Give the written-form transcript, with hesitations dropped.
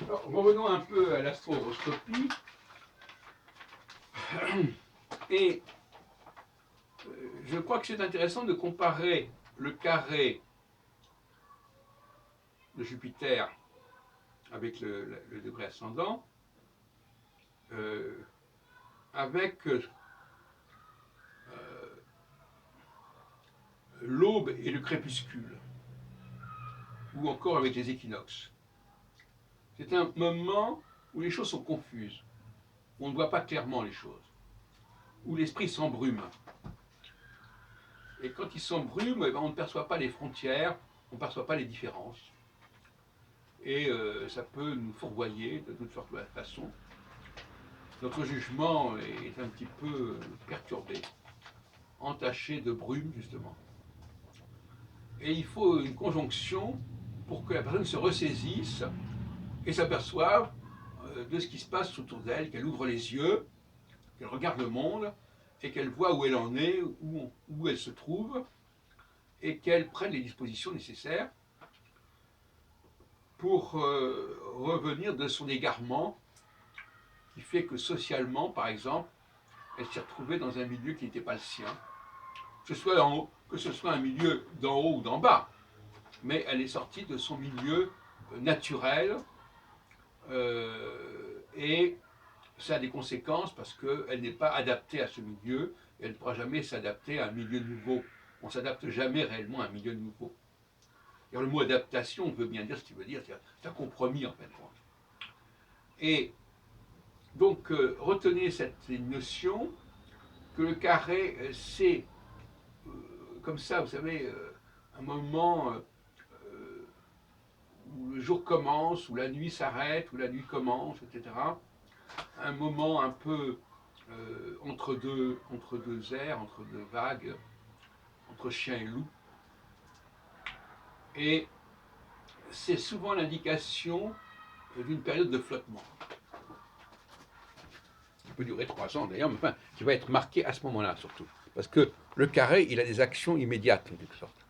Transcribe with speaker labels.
Speaker 1: Alors, revenons un peu à l'astroroscopie. Et je crois que c'est intéressant de comparer le carré de Jupiter avec le degré ascendant euh, avec l'aube et le crépuscule, ou encore avec les équinoxes. C'est un moment où les choses sont confuses, où on ne voit pas clairement les choses, où l'esprit s'embrume. Et quand il s'embrume, on ne perçoit pas les frontières, on ne perçoit pas les différences. Et ça peut nous fourvoyer de toute sorte de façon. Notre jugement est un petit peu perturbé, entaché de brume justement. Et il faut une conjonction pour que la personne se ressaisisse et s'aperçoive de ce qui se passe autour d'elle, qu'elle ouvre les yeux, qu'elle regarde le monde et qu'elle voit où elle en est, où elle se trouve, et qu'elle prenne les dispositions nécessaires pour revenir de son égarement qui fait que socialement, par exemple, elle s'est retrouvée dans un milieu qui n'était pas le sien, que ce soit un milieu d'en haut ou d'en bas, mais elle est sortie de son milieu naturel et ça a des conséquences parce qu'elle n'est pas adaptée à ce milieu et elle ne pourra jamais s'adapter à un milieu nouveau. On ne s'adapte jamais réellement à un milieu nouveau. Et le mot adaptation veut bien dire ce qu'il veut dire, c'est un compromis en fait. Et donc retenez cette notion que le carré c'est comme ça, vous savez, un moment où le jour commence, où la nuit s'arrête, où la nuit commence, etc. Un moment un peu entre deux airs, entre deux vagues, entre chien et loup. Et c'est souvent l'indication d'une période de flottement. Qui peut durer 3 ans d'ailleurs, mais enfin, qui va être marquée à ce moment-là surtout. Parce que le carré, il a des actions immédiates, en quelque sorte.